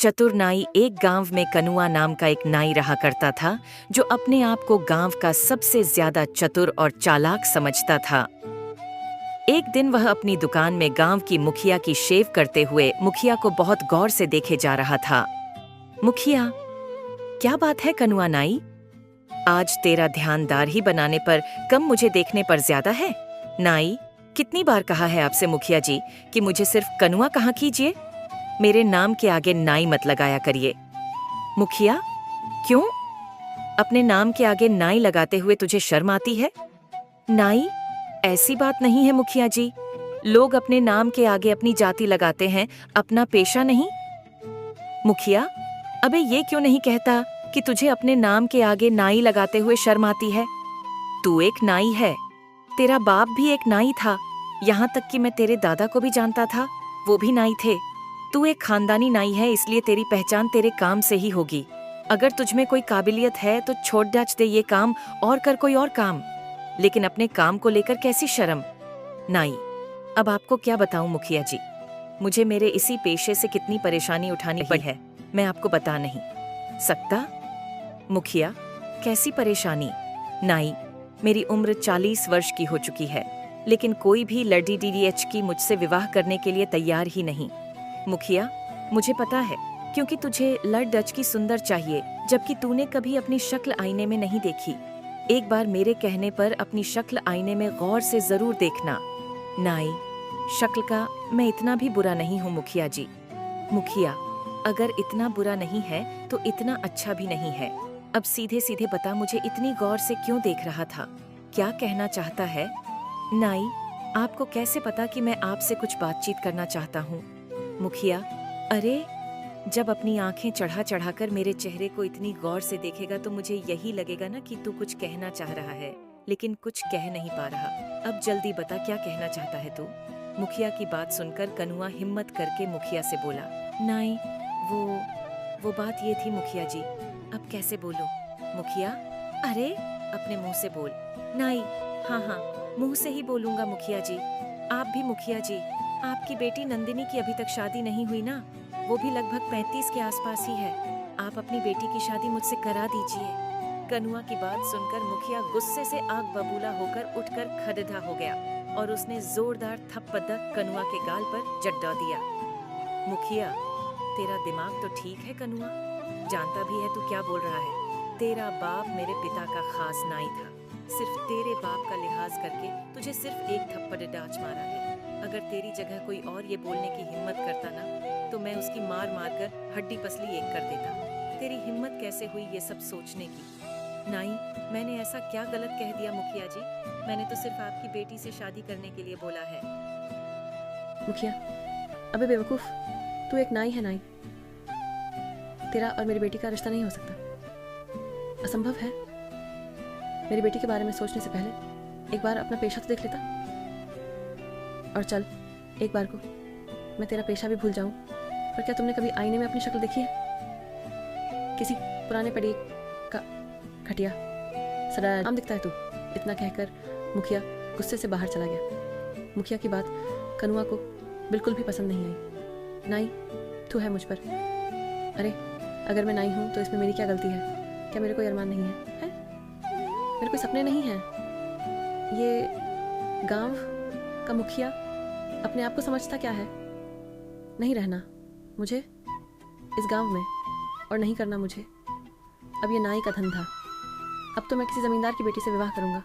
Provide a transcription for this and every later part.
चतुर नाई। एक गांव में कनुआ नाम का एक नाई रहा करता था, जो अपने आप को गांव का सबसे ज्यादा चतुर और चालाक समझता था। एक दिन वह अपनी दुकान में गांव की मुखिया की शेव करते हुए मुखिया को बहुत गौर से देखे जा रहा था। मुखिया, क्या बात है कनुआ नाई? आज तेरा ध्यान दाढ़ी बनाने पर कम मुझे देखने पर ज्यादा है। नाई, कितनी बार कहा है आपसे मुखिया जी कि मुझे सिर्फ कनुआ कहाँ कीजिए, मेरे नाम के आगे नाई मत लगाया करिए। मुखिया, क्यों? अपने नाम के आगे नाई लगाते हुए तुझे शर्म आती है? नाई, ऐसी बात नहीं है मुखिया जी, लोग अपने नाम के आगे अपनी जाति लगाते हैं, अपना पेशा नहीं। मुखिया, अबे ये क्यों नहीं कहता कि तुझे अपने नाम के आगे नाई लगाते हुए शर्म आती है? तू एक नाई है, तेरा बाप भी एक नाई था, यहाँ तक कि मैं तेरे दादा को भी जानता था, वो भी नाई थे। तू एक खानदानी नाई है, इसलिए तेरी पहचान तेरे काम से ही होगी। अगर तुझमें कोई काबिलियत है तो छोड़ डाच दे ये काम और कर कोई और काम, लेकिन अपने काम को लेकर कैसी शर्म। नाई, अब आपको क्या बताऊं मुखिया जी, मुझे मेरे इसी पेशे से कितनी परेशानी उठानी पड़ी है, मैं आपको बता नहीं सकता। मुखिया, कैसी परेशानी? नाई, मेरी उम्र 40 वर्ष की हो चुकी है, लेकिन कोई भी लड़ी डीडीएच की मुझसे विवाह करने के लिए तैयार ही नहीं। मुखिया, मुझे पता है, क्योंकि तुझे लड़ डच की सुंदर चाहिए, जबकि तूने कभी अपनी शक्ल आईने में नहीं देखी। एक बार मेरे कहने पर अपनी शक्ल आईने में गौर से जरूर देखना। नाई, शक्ल का मैं इतना भी बुरा नहीं हूँ मुखिया जी। मुखिया, अगर इतना बुरा नहीं है तो इतना अच्छा भी नहीं है। अब सीधे सीधे बता, मुझे इतनी गौर से क्यों देख रहा था? क्या कहना चाहता है? नाई, आपको कैसे पता कि मैं आपसे कुछ बातचीत करना चाहता हूँ? मुखिया, अरे जब अपनी आंखें चढ़ा चढ़ाकर मेरे चेहरे को इतनी गौर से देखेगा तो मुझे यही लगेगा ना कि तू कुछ कहना चाह रहा है, लेकिन कुछ कह नहीं पा रहा। अब जल्दी बता, क्या कहना चाहता है तू? मुखिया की बात सुनकर कनुआ हिम्मत करके मुखिया से बोला, नाई, वो बात ये थी मुखिया जी, अब कैसे बोलूं? मुखिया, अरे अपने मुंह से बोल। नाई, हाँ हाँ, मुंह से ही बोलूंगा मुखिया जी। आप भी मुखिया जी, आपकी बेटी नंदिनी की अभी तक शादी नहीं हुई ना, वो भी लगभग 35 के आसपास ही है। आप अपनी बेटी की शादी मुझसे करा दीजिए। कनुआ की बात सुनकर मुखिया गुस्से से आग बबूला होकर उठकर खड़ेदा हो गया और उसने जोरदार थप्पड़ कनुआ के गाल पर जड्डा दिया। मुखिया, तेरा दिमाग तो ठीक है कनुआ, जानता भी है तू क्या बोल रहा है। तेरा बाप मेरे पिता का खास नाई था, सिर्फ तेरे बाप का लिहाज करके तुझे सिर्फ एक थप्पड़ डांच मारा है। अगर तेरी जगह कोई और ये बोलने की हिम्मत करता ना, तो मैं उसकी मार मार कर हड्डी पसली एक कर देता। तेरी हिम्मत कैसे हुई ये सब सोचने की? नाई, मैंने ऐसा क्या गलत कह दिया मुखिया जी? मैंने तो सिर्फ आपकी बेटी से शादी करने के लिए बोला है। मुखिया, अबे बेवकूफ, तू एक नाई है। नाई, तेरा और मेरी बेटी का रिश्ता नहीं हो सकता, असंभव है। मेरी बेटी के बारे में सोचने से पहले एक बार अपना पेशा तो देख लेता। और चल, एक बार को मैं तेरा पेशा भी भूल जाऊं, पर क्या तुमने कभी आईने में अपनी शक्ल देखी है? किसी पुराने पड़ी का खटिया सड़ा आम दिखता है तू। इतना कहकर मुखिया गुस्से से बाहर चला गया। मुखिया की बात कनुआ को बिल्कुल भी पसंद नहीं आई। नाई, तू है मुझ पर। अरे अगर मैं नाई हूँ तो इसमें मेरी क्या गलती है? क्या मेरे कोई अरमान नहीं है? मेरे कोई सपने नहीं हैं? ये गांव का मुखिया अपने आप को समझता क्या है? नहीं रहना मुझे इस गांव में, और नहीं करना मुझे अब ये नाई का धंधा। अब तो मैं किसी जमींदार की बेटी से विवाह करूंगा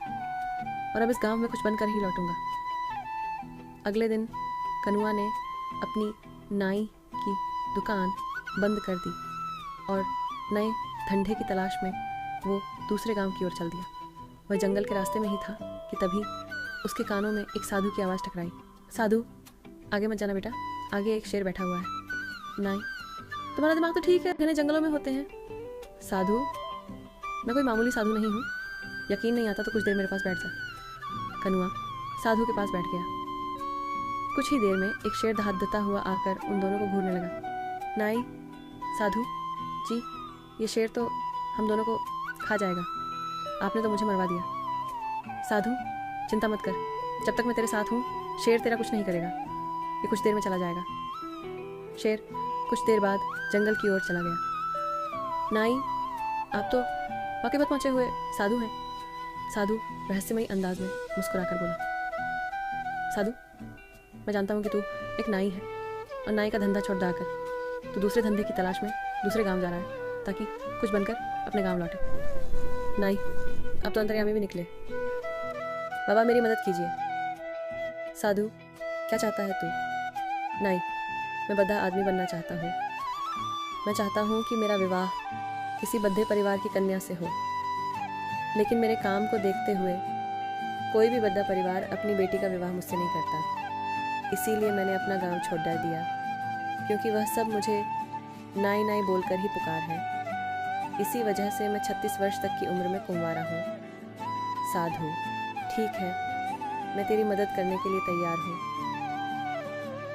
और अब इस गांव में कुछ बनकर ही लौटूंगा। अगले दिन कनुआ ने अपनी नाई की दुकान बंद कर दी और नए धंधे की तलाश में वो दूसरे गांव की ओर चल दिया। वह जंगल के रास्ते में ही था कि तभी उसके कानों में एक साधु की आवाज़ टकराई। साधु, आगे मत जाना बेटा, आगे एक शेर बैठा हुआ है। नाई, तुम्हारा दिमाग तो ठीक है, घने जंगलों में होते हैं। साधु, मैं कोई मामूली साधु नहीं हूँ, यकीन नहीं आता तो कुछ देर मेरे पास बैठ जा। कनुआ साधु के पास बैठ गया। कुछ ही देर में एक शेर दहाड़ता हुआ आकर उन दोनों को घूरने लगा। नाई, साधु जी, ये शेर तो हम दोनों को खा जाएगा, आपने तो मुझे मरवा दिया। साधु, चिंता मत कर, जब तक मैं तेरे साथ हूँ शेर तेरा कुछ नहीं करेगा, ये कुछ देर में चला जाएगा। शेर कुछ देर बाद जंगल की ओर चला गया। नाई, आप तो वाकई बात पहुंचे हुए साधु हैं। साधु रहस्यमयी अंदाज में मुस्कुराकर बोला। साधु, मैं जानता हूँ कि तू एक नाई है और नाई का धंधा छोड़ दाकर तू दूसरे धंधे की तलाश में दूसरे गांव जा रहा है ताकि कुछ बनकर अपने गांव लौटे। नाई, अब तो अंतर्यामी भी निकले। बाबा, मेरी मदद कीजिए। साधु, क्या चाहता है तू? नाई, मैं बद्धा आदमी बनना चाहता हूँ। मैं चाहता हूँ कि मेरा विवाह किसी बद्धे परिवार की कन्या से हो, लेकिन मेरे काम को देखते हुए कोई भी बद्धा परिवार अपनी बेटी का विवाह मुझसे नहीं करता। इसीलिए मैंने अपना गांव छोड़ डाल दिया, क्योंकि वह सब मुझे नाई नाई बोलकर ही पुकार है। इसी वजह से मैं 36 वर्ष तक की उम्र में कुंवारा हूँ। साधु, ठीक है, मैं तेरी मदद करने के लिए तैयार हूँ,